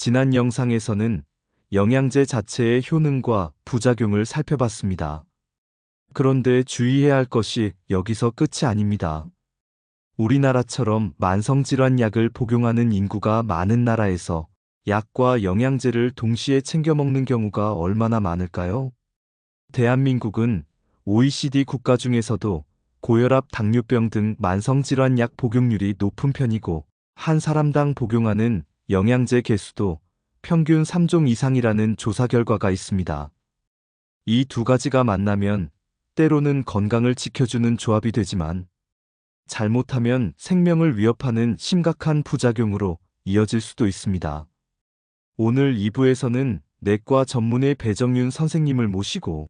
지난 영상에서는 영양제 자체의 효능과 부작용을 살펴봤습니다. 그런데 주의해야 할 것이 여기서 끝이 아닙니다. 우리나라처럼 만성질환 약을 복용하는 인구가 많은 나라에서 약과 영양제를 동시에 챙겨 먹는 경우가 얼마나 많을까요? 대한민국은 OECD 국가 중에서도 고혈압, 당뇨병 등 만성질환 약 복용률이 높은 편이고, 한 사람당 복용하는 영양제 개수도 평균 3종 이상이라는 조사 결과가 있습니다. 이 두 가지가 만나면 때로는 건강을 지켜주는 조합이 되지만, 잘못하면 생명을 위협하는 심각한 부작용으로 이어질 수도 있습니다. 오늘 2부에서는 내과 전문의 배정윤 선생님을 모시고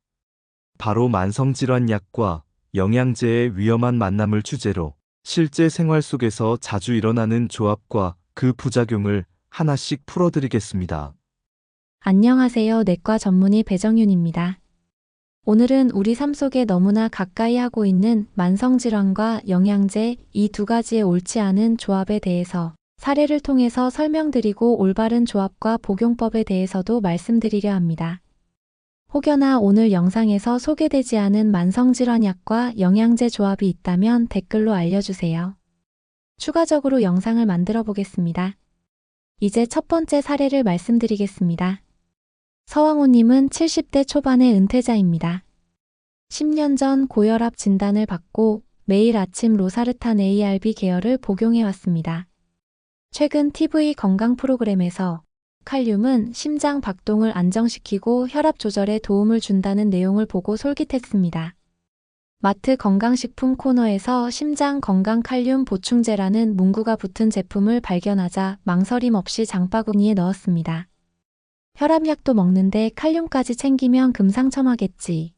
바로 만성질환 약과 영양제의 위험한 만남을 주제로 실제 생활 속에서 자주 일어나는 조합과 그 부작용을 하나씩 풀어드리겠습니다. 안녕하세요. 내과 전문의 배정윤입니다. 오늘은 우리 삶 속에 너무나 가까이 하고 있는 만성질환과 영양제 이 두 가지의 옳지 않은 조합에 대해서 사례를 통해서 설명드리고 올바른 조합과 복용법에 대해서도 말씀드리려 합니다. 혹여나 오늘 영상에서 소개되지 않은 만성질환 약과 영양제 조합이 있다면 댓글로 알려주세요. 추가적으로 영상을 만들어 보겠습니다. 이제 첫 번째 사례를 말씀드리겠습니다. 서왕호님은 70대 초반의 은퇴자입니다. 10년 전 고혈압 진단을 받고 매일 아침 로사르탄 ARB 계열을 복용해왔습니다. 최근 TV 건강 프로그램에서 칼륨은 심장 박동을 안정시키고 혈압 조절에 도움을 준다는 내용을 보고 솔깃했습니다. 마트 건강식품 코너에서 심장 건강 칼륨 보충제라는 문구가 붙은 제품을 발견하자 망설임 없이 장바구니에 넣었습니다. 혈압약도 먹는데 칼륨까지 챙기면 금상첨화겠지.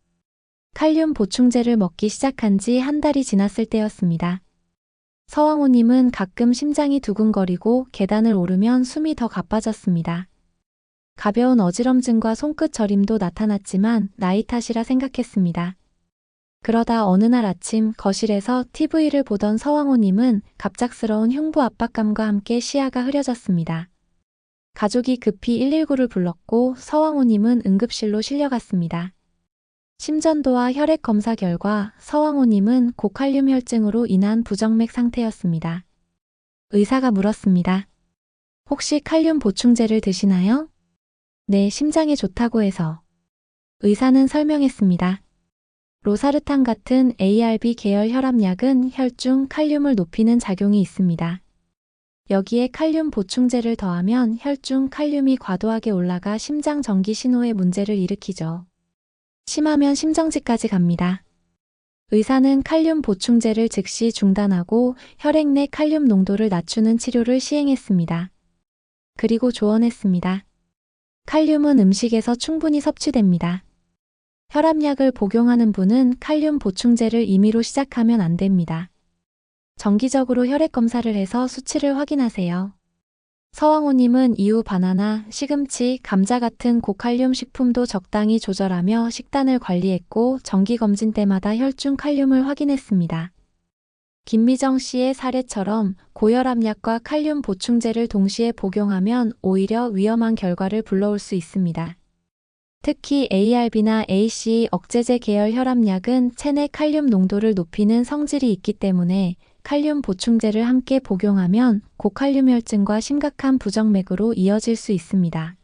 칼륨 보충제를 먹기 시작한 지 한 달이 지났을 때였습니다. 서왕호님은 가끔 심장이 두근거리고 계단을 오르면 숨이 더 가빠졌습니다. 가벼운 어지럼증과 손끝 저림도 나타났지만 나이 탓이라 생각했습니다. 그러다 어느 날 아침 거실에서 TV를 보던 서왕호님은 갑작스러운 흉부 압박감과 함께 시야가 흐려졌습니다. 가족이 급히 119를 불렀고 서왕호님은 응급실로 실려갔습니다. 심전도와 혈액 검사 결과 서왕호님은 고칼륨 혈증으로 인한 부정맥 상태였습니다. 의사가 물었습니다. 혹시 칼륨 보충제를 드시나요? 네, 심장에 좋다고 해서. 의사는 설명했습니다. 로사르탄 같은 ARB 계열 혈압약은 혈중 칼륨을 높이는 작용이 있습니다. 여기에 칼륨 보충제를 더하면 혈중 칼륨이 과도하게 올라가 심장 전기 신호에 문제를 일으키죠. 심하면 심정지까지 갑니다. 의사는 칼륨 보충제를 즉시 중단하고 혈액 내 칼륨 농도를 낮추는 치료를 시행했습니다. 그리고 조언했습니다. 칼륨은 음식에서 충분히 섭취됩니다. 혈압약을 복용하는 분은 칼륨 보충제를 임의로 시작하면 안 됩니다. 정기적으로 혈액 검사를 해서 수치를 확인하세요. 서왕호님은 이후 바나나, 시금치, 감자 같은 고칼륨 식품도 적당히 조절하며 식단을 관리했고 정기검진 때마다 혈중 칼륨을 확인했습니다. 김미정 씨의 사례처럼 고혈압약과 칼륨 보충제를 동시에 복용하면 오히려 위험한 결과를 불러올 수 있습니다. 특히 ARB나 ACE 억제제 계열 혈압약은 체내 칼륨 농도를 높이는 성질이 있기 때문에 칼륨 보충제를 함께 복용하면 고칼륨 혈증과 심각한 부정맥으로 이어질 수 있습니다.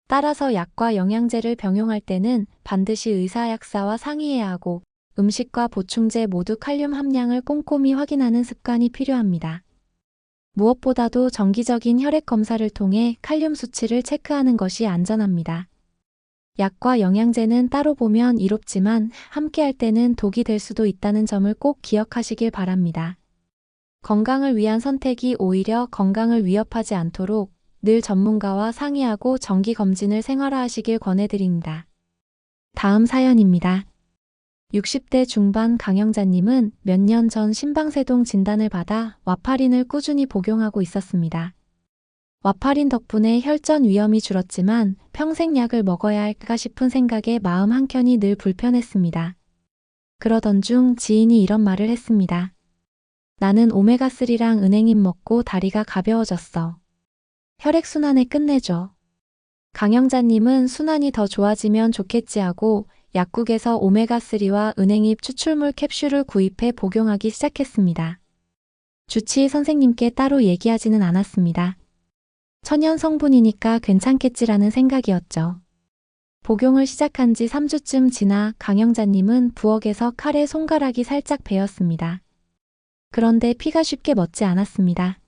따라서 약과 영양제를 병용할 때는 반드시 의사 약사와 상의해야 하고 음식과 보충제 모두 칼륨 함량을 꼼꼼히 확인하는 습관이 필요합니다. 무엇보다도 정기적인 혈액 검사를 통해 칼륨 수치를 체크하는 것이 안전합니다. 약과 영양제는 따로 보면 이롭지만 함께 할 때는 독이 될 수도 있다는 점을 꼭 기억하시길 바랍니다. 건강을 위한 선택이 오히려 건강을 위협하지 않도록 늘 전문가와 상의하고 정기 검진을 생활화하시길 권해드립니다. 다음 사연입니다. 60대 중반 강영자님은 몇 년 전 심방세동 진단을 받아 와파린을 꾸준히 복용하고 있었습니다. 와파린 덕분에 혈전 위험이 줄었지만 평생 약을 먹어야 할까 싶은 생각에 마음 한켠이 늘 불편했습니다. 그러던 중 지인이 이런 말을 했습니다. 나는 오메가3랑 은행잎 먹고 다리가 가벼워졌어. 혈액순환에 끝내줘. 강영자님은 순환이 더 좋아지면 좋겠지 하고 약국에서 오메가3와 은행잎 추출물 캡슐을 구입해 복용하기 시작했습니다. 주치의 선생님께 따로 얘기하지는 않았습니다. 천연 성분이니까 괜찮겠지라는 생각이었죠. 복용을 시작한 지 3주쯤 지나 강영자님은 부엌에서 칼에 손가락이 살짝 베었습니다. 그런데 피가 쉽게 멎지 않았습니다.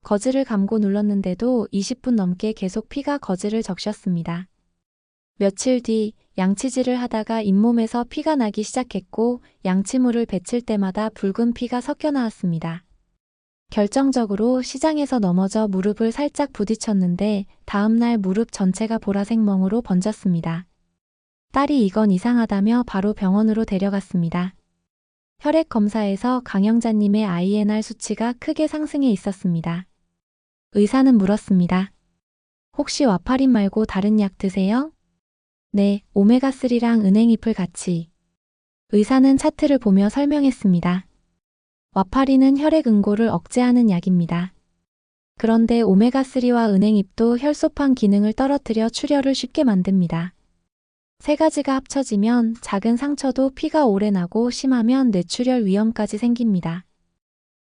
거즈를 감고 눌렀는데도 20분 넘게 계속 피가 거즈를 적셨습니다. 며칠 뒤 양치질을 하다가 잇몸에서 피가 나기 시작했고 양치물을 뱉을 때마다 붉은 피가 섞여 나왔습니다. 결정적으로 시장에서 넘어져 무릎을 살짝 부딪혔는데 다음날 무릎 전체가 보라색 멍으로 번졌습니다. 딸이 이건 이상하다며 바로 병원으로 데려갔습니다. 혈액 검사에서 강영자님의 INR 수치가 크게 상승해 있었습니다. 의사는 물었습니다. 혹시 와파린 말고 다른 약 드세요? 네, 오메가3랑 은행잎을 같이. 의사는 차트를 보며 설명했습니다. 와파린은 혈액 응고를 억제하는 약입니다. 그런데 오메가3와 은행잎도 혈소판 기능을 떨어뜨려 출혈을 쉽게 만듭니다. 세 가지가 합쳐지면 작은 상처도 피가 오래 나고 심하면 뇌출혈 위험까지 생깁니다.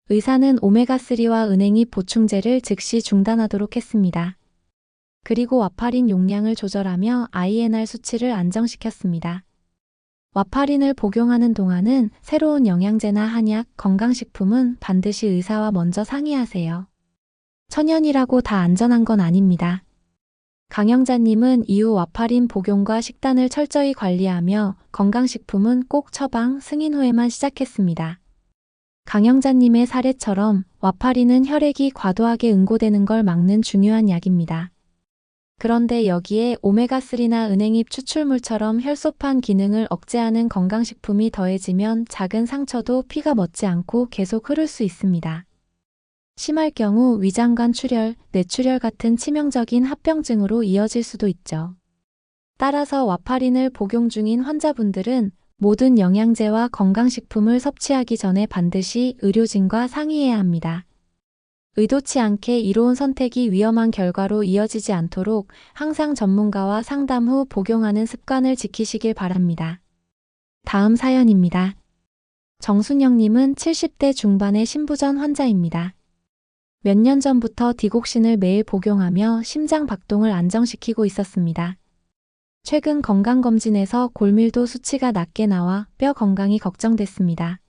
의사는 오메가3와 은행잎 보충제를 즉시 중단하도록 했습니다. 그리고 와파린 용량을 조절하며 INR 수치를 안정시켰습니다. 와파린을 복용하는 동안은 새로운 영양제나 한약, 건강식품은 반드시 의사와 먼저 상의하세요. 천연이라고 다 안전한 건 아닙니다. 강영자님은 이후 와파린 복용과 식단을 철저히 관리하며 건강식품은 꼭 처방, 승인 후에만 시작했습니다. 강영자님의 사례처럼 와파린은 혈액이 과도하게 응고되는 걸 막는 중요한 약입니다. 그런데 여기에 오메가3나 은행잎 추출물처럼 혈소판 기능을 억제하는 건강식품이 더해지면 작은 상처도 피가 멎지 않고 계속 흐를 수 있습니다. 심할 경우 위장관 출혈, 뇌출혈 같은 치명적인 합병증으로 이어질 수도 있죠. 따라서 와파린을 복용 중인 환자분들은 모든 영양제와 건강식품을 섭취하기 전에 반드시 의료진과 상의해야 합니다. 의도치 않게 이로운 선택이 위험한 결과로 이어지지 않도록 항상 전문가와 상담 후 복용하는 습관을 지키시길 바랍니다. 다음 사연입니다. 정순영님은 70대 중반의 신부전 환자입니다. 몇 년 전부터 디곡신을 매일 복용하며 심장 박동을 안정시키고 있었습니다. 최근 건강검진에서 골밀도 수치가 낮게 나와 뼈 건강이 걱정됐습니다.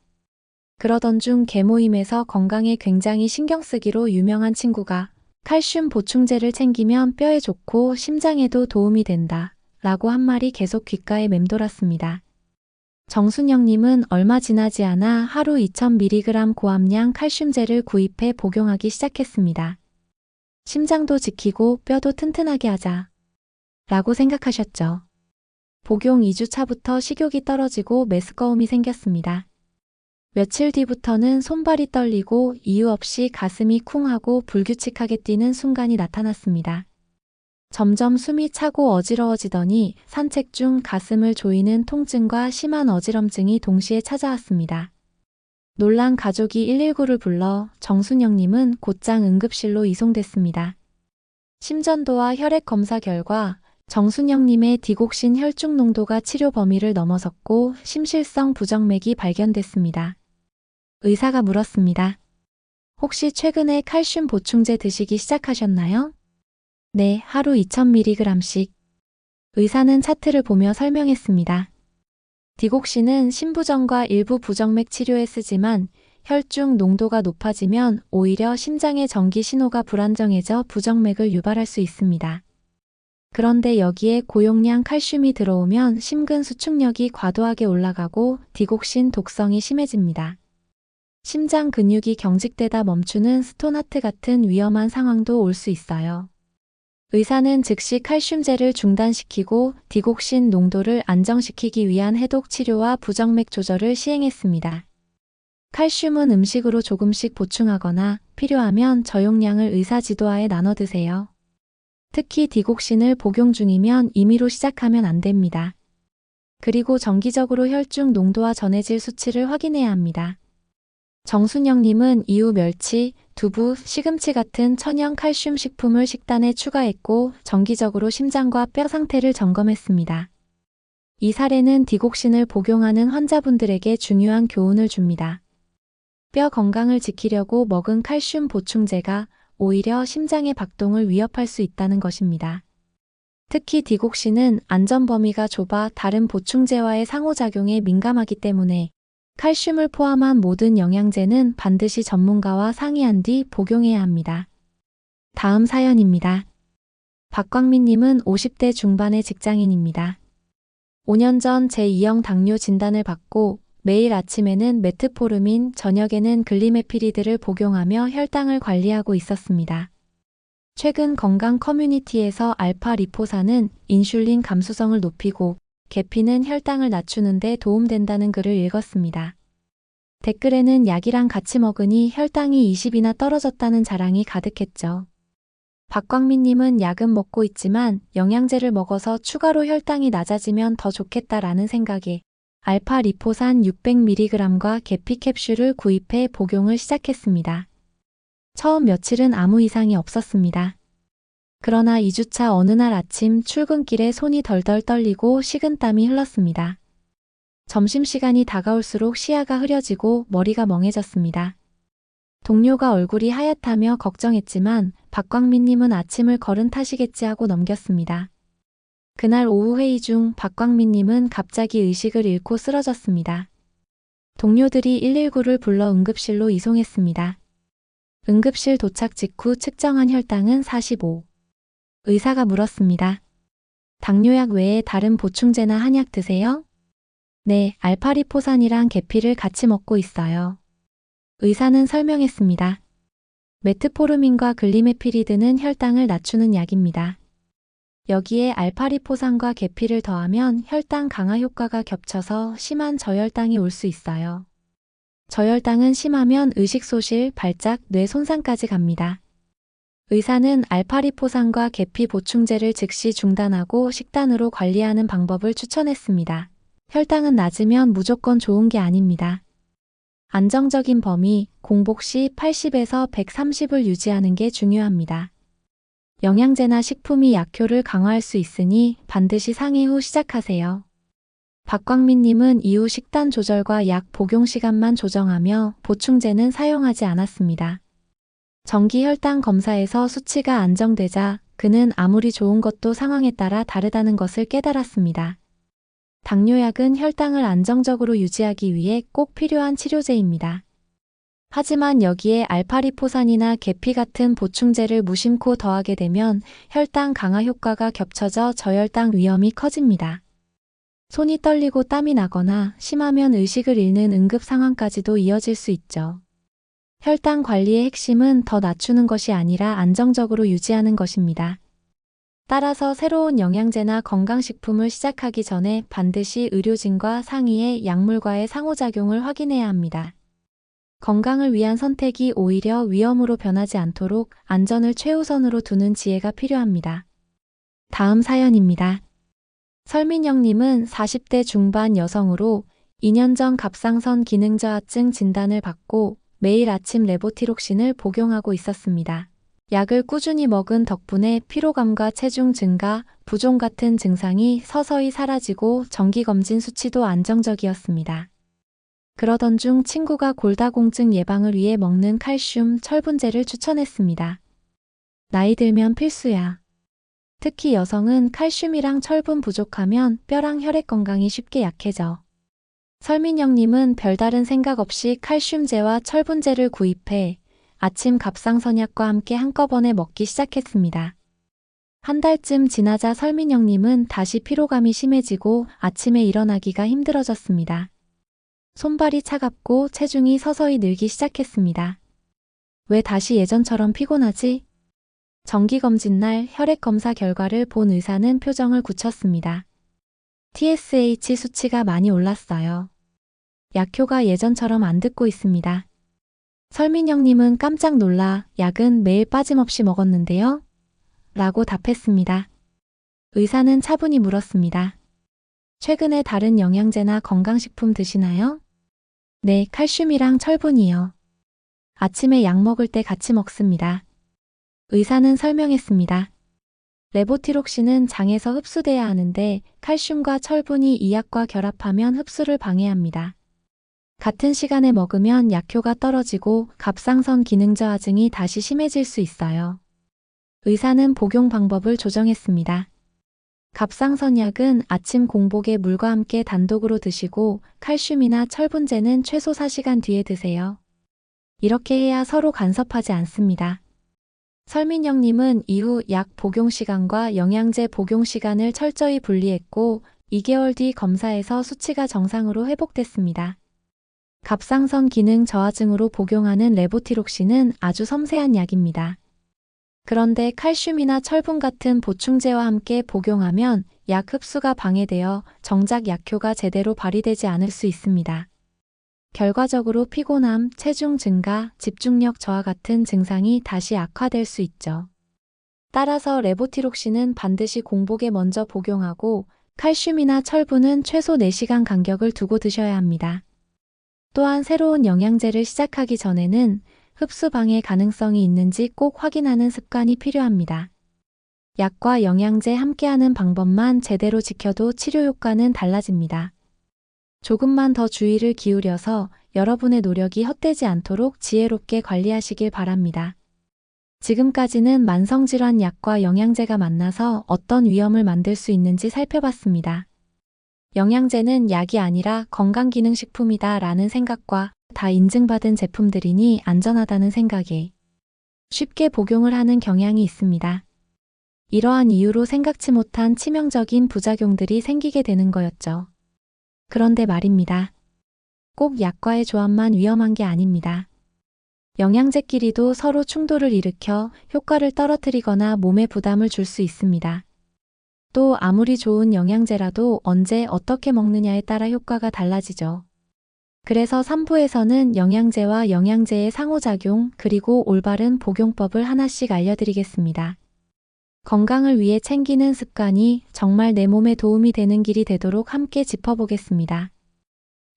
그러던 중 개모임에서 건강에 굉장히 신경 쓰기로 유명한 친구가 칼슘 보충제를 챙기면 뼈에 좋고 심장에도 도움이 된다 라고 한 말이 계속 귓가에 맴돌았습니다. 정순영님은 얼마 지나지 않아 하루 2000mg 고함량 칼슘제를 구입해 복용하기 시작했습니다. 심장도 지키고 뼈도 튼튼하게 하자 라고 생각하셨죠. 복용 2주 차부터 식욕이 떨어지고 메스꺼움이 생겼습니다. 며칠 뒤부터는 손발이 떨리고 이유 없이 가슴이 쿵하고 불규칙하게 뛰는 순간이 나타났습니다. 점점 숨이 차고 어지러워지더니 산책 중 가슴을 조이는 통증과 심한 어지럼증이 동시에 찾아왔습니다. 놀란 가족이 119를 불러 정순영님은 곧장 응급실로 이송됐습니다. 심전도와 혈액 검사 결과 정순영님의 디곡신 혈중 농도가 치료 범위를 넘어섰고 심실성 부정맥이 발견됐습니다. 의사가 물었습니다. 혹시 최근에 칼슘 보충제 드시기 시작하셨나요? 네, 하루 2000mg씩. 의사는 차트를 보며 설명했습니다. 디곡신은 심부전과 일부 부정맥 치료에 쓰지만 혈중 농도가 높아지면 오히려 심장의 전기 신호가 불안정해져 부정맥을 유발할 수 있습니다. 그런데 여기에 고용량 칼슘이 들어오면 심근 수축력이 과도하게 올라가고 디곡신 독성이 심해집니다. 심장 근육이 경직되다 멈추는 스톤하트 같은 위험한 상황도 올 수 있어요. 의사는 즉시 칼슘제를 중단시키고 디곡신 농도를 안정시키기 위한 해독 치료와 부정맥 조절을 시행했습니다. 칼슘은 음식으로 조금씩 보충하거나 필요하면 저용량을 의사 지도하에 나눠 드세요. 특히 디곡신을 복용 중이면 임의로 시작하면 안 됩니다. 그리고 정기적으로 혈중 농도와 전해질 수치를 확인해야 합니다. 정순영님은 이후 멸치, 두부, 시금치 같은 천연 칼슘 식품을 식단에 추가했고 정기적으로 심장과 뼈 상태를 점검했습니다. 이 사례는 디곡신을 복용하는 환자분들에게 중요한 교훈을 줍니다. 뼈 건강을 지키려고 먹은 칼슘 보충제가 오히려 심장의 박동을 위협할 수 있다는 것입니다. 특히 디곡신은 안전 범위가 좁아 다른 보충제와의 상호작용에 민감하기 때문에 칼슘을 포함한 모든 영양제는 반드시 전문가와 상의한 뒤 복용해야 합니다. 다음 사연입니다. 박광민님은 50대 중반의 직장인입니다. 5년 전 제2형 당뇨 진단을 받고 매일 아침에는 메트포르민, 저녁에는 글리메피리드를 복용하며 혈당을 관리하고 있었습니다. 최근 건강 커뮤니티에서 알파 리포산은 인슐린 감수성을 높이고 계피는 혈당을 낮추는 데 도움된다는 글을 읽었습니다. 댓글에는 약이랑 같이 먹으니 혈당이 20이나 떨어졌다는 자랑이 가득했죠. 박광민님은 약은 먹고 있지만 영양제를 먹어서 추가로 혈당이 낮아지면 더 좋겠다라는 생각에 알파 리포산 600mg과 계피 캡슐을 구입해 복용을 시작했습니다. 처음 며칠은 아무 이상이 없었습니다. 그러나 2주차 어느 날 아침 출근길에 손이 덜덜 떨리고 식은땀이 흘렀습니다. 점심시간이 다가올수록 시야가 흐려지고 머리가 멍해졌습니다. 동료가 얼굴이 하얗다며 걱정했지만 박광민님은 아침을 거른 탓이겠지 하고 넘겼습니다. 그날 오후 회의 중 박광민님은 갑자기 의식을 잃고 쓰러졌습니다. 동료들이 119를 불러 응급실로 이송했습니다. 응급실 도착 직후 측정한 혈당은 45. 의사가 물었습니다. 당뇨약 외에 다른 보충제나 한약 드세요? 네, 알파리포산이랑 계피를 같이 먹고 있어요. 의사는 설명했습니다. 메트포르민과 글리메피리드는 혈당을 낮추는 약입니다. 여기에 알파리포산과 계피를 더하면 혈당 강화 효과가 겹쳐서 심한 저혈당이 올 수 있어요. 저혈당은 심하면 의식소실, 발작, 뇌 손상까지 갑니다. 의사는 알파리포산과 계피 보충제를 즉시 중단하고 식단으로 관리하는 방법을 추천했습니다. 혈당은 낮으면 무조건 좋은 게 아닙니다. 안정적인 범위, 공복 시 80에서 130을 유지하는 게 중요합니다. 영양제나 식품이 약효를 강화할 수 있으니 반드시 상의 후 시작하세요. 박광민님은 이후 식단 조절과 약 복용 시간만 조정하며 보충제는 사용하지 않았습니다. 정기 혈당 검사에서 수치가 안정되자 그는 아무리 좋은 것도 상황에 따라 다르다는 것을 깨달았습니다. 당뇨약은 혈당을 안정적으로 유지하기 위해 꼭 필요한 치료제입니다. 하지만 여기에 알파리포산이나 계피 같은 보충제를 무심코 더하게 되면 혈당 강화 효과가 겹쳐져 저혈당 위험이 커집니다. 손이 떨리고 땀이 나거나 심하면 의식을 잃는 응급 상황까지도 이어질 수 있죠. 혈당 관리의 핵심은 더 낮추는 것이 아니라 안정적으로 유지하는 것입니다. 따라서 새로운 영양제나 건강식품을 시작하기 전에 반드시 의료진과 상의해 약물과의 상호작용을 확인해야 합니다. 건강을 위한 선택이 오히려 위험으로 변하지 않도록 안전을 최우선으로 두는 지혜가 필요합니다. 다음 사연입니다. 설민영님은 40대 중반 여성으로 2년 전 갑상선 기능저하증 진단을 받고 매일 아침 레보티록신을 복용하고 있었습니다. 약을 꾸준히 먹은 덕분에 피로감과 체중 증가, 부종 같은 증상이 서서히 사라지고 정기검진 수치도 안정적이었습니다. 그러던 중 친구가 골다공증 예방을 위해 먹는 칼슘, 철분제를 추천했습니다. 나이 들면 필수야. 특히 여성은 칼슘이랑 철분 부족하면 뼈랑 혈액 건강이 쉽게 약해져. 설민영님은 별다른 생각 없이 칼슘제와 철분제를 구입해 아침 갑상선약과 함께 한꺼번에 먹기 시작했습니다. 한 달쯤 지나자 설민영님은 다시 피로감이 심해지고 아침에 일어나기가 힘들어졌습니다. 손발이 차갑고 체중이 서서히 늘기 시작했습니다. 왜 다시 예전처럼 피곤하지? 정기검진 날 혈액검사 결과를 본 의사는 표정을 굳혔습니다. TSH 수치가 많이 올랐어요. 약효가 예전처럼 안 듣고 있습니다. 설민영님은 깜짝 놀라 약은 매일 빠짐없이 먹었는데요? 라고 답했습니다. 의사는 차분히 물었습니다. 최근에 다른 영양제나 건강식품 드시나요? 네, 칼슘이랑 철분이요. 아침에 약 먹을 때 같이 먹습니다. 의사는 설명했습니다. 레보티록신은 장에서 흡수돼야 하는데 칼슘과 철분이 이 약과 결합하면 흡수를 방해합니다. 같은 시간에 먹으면 약효가 떨어지고 갑상선 기능 저하증이 다시 심해질 수 있어요. 의사는 복용 방법을 조정했습니다. 갑상선약은 아침 공복에 물과 함께 단독으로 드시고 칼슘이나 철분제는 최소 4시간 뒤에 드세요. 이렇게 해야 서로 간섭하지 않습니다. 설민영님은 이후 약 복용 시간과 영양제 복용 시간을 철저히 분리했고 2개월 뒤 검사에서 수치가 정상으로 회복됐습니다. 갑상선 기능 저하증으로 복용하는 레보티록신은 아주 섬세한 약입니다. 그런데 칼슘이나 철분 같은 보충제와 함께 복용하면 약 흡수가 방해되어 정작 약효가 제대로 발휘되지 않을 수 있습니다. 결과적으로 피곤함, 체중 증가, 집중력 저하 같은 증상이 다시 악화될 수 있죠. 따라서 레보티록신은 반드시 공복에 먼저 복용하고 칼슘이나 철분은 최소 4시간 간격을 두고 드셔야 합니다. 또한 새로운 영양제를 시작하기 전에는 흡수 방해 가능성이 있는지 꼭 확인하는 습관이 필요합니다. 약과 영양제 함께하는 방법만 제대로 지켜도 치료 효과는 달라집니다. 조금만 더 주의를 기울여서 여러분의 노력이 헛되지 않도록 지혜롭게 관리하시길 바랍니다. 지금까지는 만성질환 약과 영양제가 만나서 어떤 위험을 만들 수 있는지 살펴봤습니다. 영양제는 약이 아니라 건강기능식품이다 라는 생각과 다 인증받은 제품들이니 안전하다는 생각에 쉽게 복용을 하는 경향이 있습니다. 이러한 이유로 생각지 못한 치명적인 부작용들이 생기게 되는 거였죠. 그런데 말입니다. 꼭 약과의 조합만 위험한 게 아닙니다. 영양제끼리도 서로 충돌을 일으켜 효과를 떨어뜨리거나 몸에 부담을 줄 수 있습니다. 또 아무리 좋은 영양제라도 언제 어떻게 먹느냐에 따라 효과가 달라지죠. 그래서 3부에서는 영양제와 영양제의 상호작용 그리고 올바른 복용법을 하나씩 알려드리겠습니다. 건강을 위해 챙기는 습관이 정말 내 몸에 도움이 되는 길이 되도록 함께 짚어보겠습니다.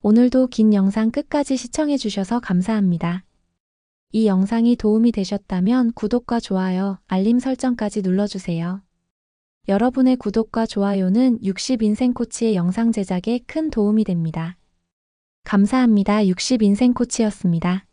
오늘도 긴 영상 끝까지 시청해 주셔서 감사합니다. 이 영상이 도움이 되셨다면 구독과 좋아요, 알림 설정까지 눌러주세요. 여러분의 구독과 좋아요는 60인생코치의 영상 제작에 큰 도움이 됩니다. 감사합니다. 60인생코치였습니다.